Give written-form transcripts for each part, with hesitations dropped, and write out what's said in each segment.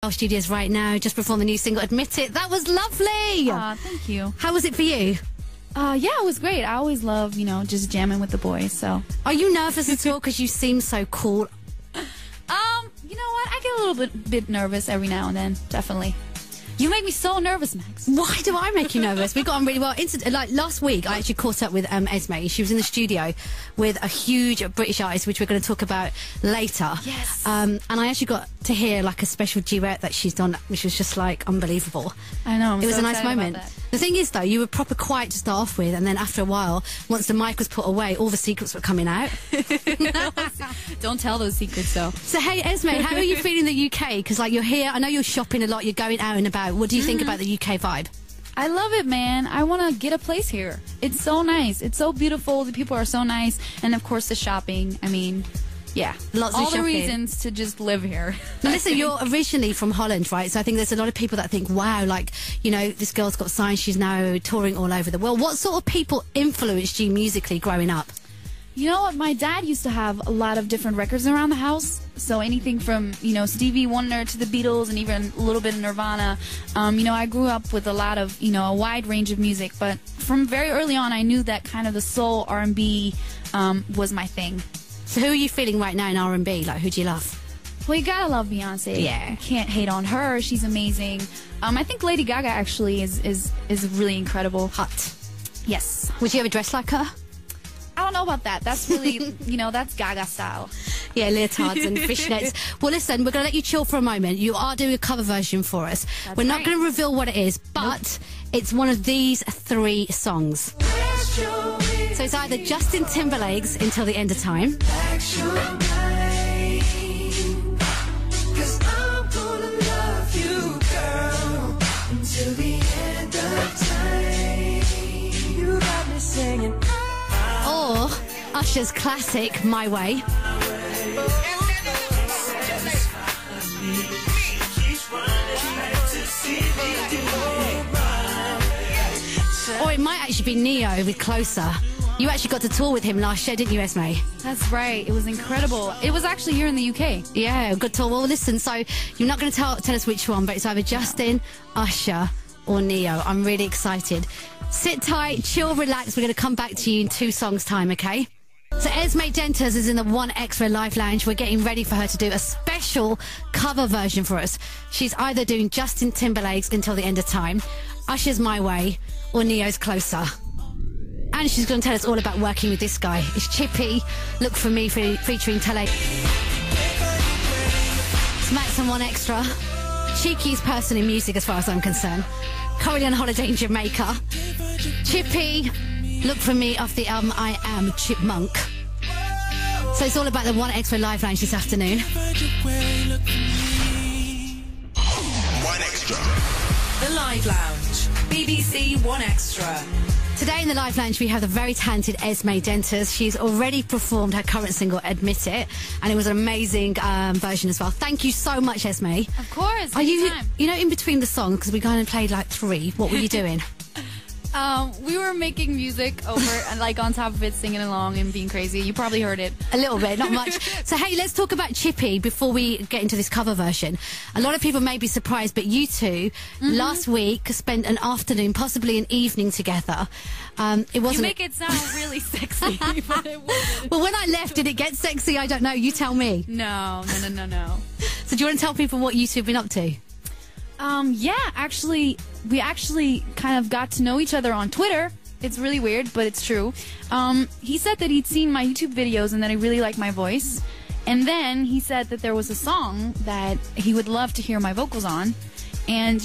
Our studios right now, just performed the new single, Admit It. That was lovely. Thank you. How was it for you? Yeah, it was great. I always love, just jamming with the boys, so. Are you nervous at all? Because you seem so cool. You know what? I get a little bit nervous every now and then, definitely. You make me so nervous, Max. Why do I make you nervous? We got on really well. Like last week, I actually caught up with Esmee. She was in the studio with a huge British artist, which we're going to talk about later. Yes. And I actually got to hear like a special duet that she's done, which was just like unbelievable. I know. It was a nice moment. The thing is, though, you were proper quiet to start off with, and then after a while, once the mic was put away, all the secrets were coming out. Don't tell those secrets, though. So, hey, Esmee, how are you feeling in the UK? Because, like, you're here. I know you're shopping a lot. You're going out and about. What do you think about the UK vibe? I love it, man. I want to get a place here. It's so nice. It's so beautiful. The people are so nice. And, of course, the shopping. I mean, yeah. Lots of all shopping. the reasons to just live here. Now, listen, you're originally from Holland, right? So I think there's a lot of people that think, wow, like, this girl's got signs. She's now touring all over the world. What sort of people influenced you musically growing up? You know what? My dad used to have a lot of different records around the house. So anything from, Stevie Wonder to the Beatles and even a little bit of Nirvana. I grew up with a lot of, a wide range of music. But from very early on, I knew that kind of the soul R&B was my thing. So who are you feeling right now in R&B? Like, who do you love? Well, you gotta love Beyonce. Yeah. You can't hate on her. She's amazing. I think Lady Gaga actually is really incredible. Hot. Yes. Would you ever dress like her? I don't know about that. That's really, that's Gaga style. Yeah, leotards and fishnets. Well, listen, we're going to let you chill for a moment. You are doing a cover version for us. We're not going to reveal what it is, but it's one of these 3 songs. So it's either Justin Timberlake's Until the End of Time, or Usher's classic, My Way. Or it might actually be Neyo with Closer. You actually got to tour with him last year, didn't you, Esmee? That's right. It was incredible. It was actually here in the UK. Yeah, good tour. Well, listen, so you're not going to tell us which one, but it's either Justin, Usher, or Neyo. I'm really excited. Sit tight, chill, relax. We're going to come back to you in 2 songs' time, okay? So Esmee Denters is in the One Extra Live Lounge. We're getting ready for her to do a special cover version for us. She's either doing Justin Timberlake's Until the End of Time, Usher's My Way, or Neyo's Closer. And she's going to tell us all about working with this guy. It's Chippy, Look For Me, featuring Tele. It's Max and One Extra. Cheekiest person in music as far as I'm concerned. Currently on holiday in Jamaica. Chippy, Look For Me off the album I Am Chipmunk. So it's all about the One Extra Live Lounge this afternoon. One Extra. The Live Lounge. BBC One Extra. Today in the Live Lounge we have the very talented Esmee Denters. She's already performed her current single, Admit It, and it was an amazing version as well. Thank you so much, Esmee. Of course. Are you, in between the songs, because we kind of played like 3, what were you doing? We were making music over and like on top of it, singing along and being crazy. You probably heard it. A little bit, not much. So, hey, let's talk about Chippy before we get into this cover version. A lot of people may be surprised, but you two last week spent an afternoon, possibly an evening together. It wasn't. You make it sound really sexy, but it wasn't. Well, when I left, did it get sexy? I don't know. You tell me. No. So, do you want to tell people what you two have been up to? Yeah, actually, we actually kind of got to know each other on Twitter. It's really weird, but it's true. He said that he'd seen my YouTube videos and that he really liked my voice. And then he said that there was a song that he would love to hear my vocals on. And,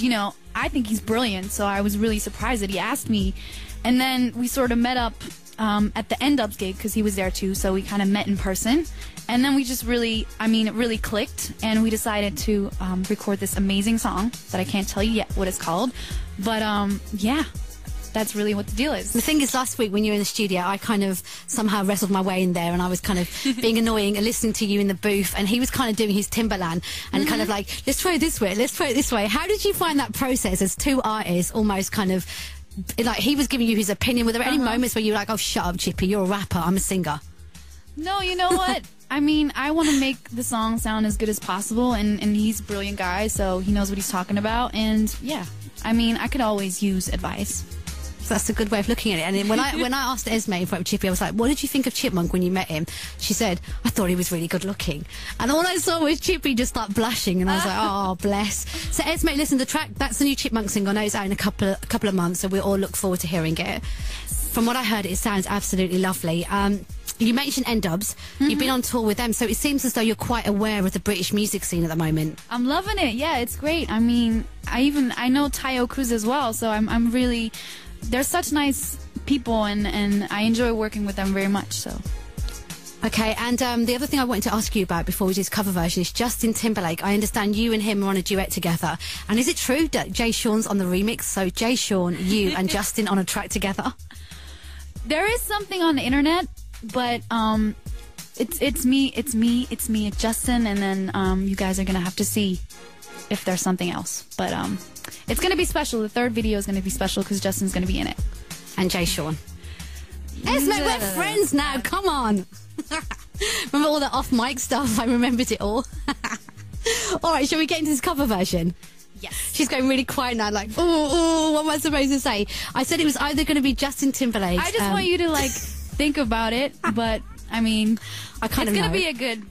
I think he's brilliant, so I was really surprised that he asked me. And then we sort of met up at the End-Ups gig because he was there too, so we kind of met in person. And then we just really, it really clicked, and we decided to record this amazing song that I can't tell you yet what it's called. But, yeah, that's really what the deal is. The thing is, last week when you were in the studio, I kind of somehow wrestled my way in there, and I was kind of being annoying and listening to you in the booth, and he was kind of doing his Timberland and kind of like, let's try it this way, let's try it this way. How did you find that process as 2 artists almost kind of, like, he was giving you his opinion? Were there any moments where you were like, oh, shut up, Chippy, you're a rapper, I'm a singer? No, you know what? I mean, I want to make the song sound as good as possible, and he's a brilliant guy, so he knows what he's talking about. And yeah, I mean, I could always use advice. So that's a good way of looking at it. And when I asked Esmee in front of Chippy, I was like, what did you think of Chipmunk when you met him? She said, I thought he was really good looking. And all I saw was Chippy just start blushing, and I was like, oh, bless. So Esmee, listen, the track, that's the new Chipmunk single. I know it's out in a couple of months, so we all look forward to hearing it. From what I heard, it sounds absolutely lovely. You mentioned N-Dubs. You've been on tour with them, so it seems as though you're quite aware of the British music scene at the moment. I'm loving it. Yeah, it's great. I mean, I know Tayo Cruz as well, so I'm really... They're such nice people, and I enjoy working with them very much, so... Okay, and the other thing I wanted to ask you about before we do this cover version is Justin Timberlake. I understand you and him are on a duet together. And is it true that Jay Sean's on the remix? So Jay Sean, you and Justin on a track together? There is something on the internet, but it's me, it's Justin, and then you guys are gonna have to see if there's something else. But it's gonna be special. The third video is gonna be special because Justin's gonna be in it. And Jay Sean. Esmee, we're friends now. Come on. Remember all the off-mic stuff? I remembered it all. All right, shall we get into this cover version? Yes. She's going really quiet now, like, ooh, what am I supposed to say? I said it was either going to be Justin Timberlake. I just want you to, like, think about it, but, I mean, I kind of it's know. going to be a good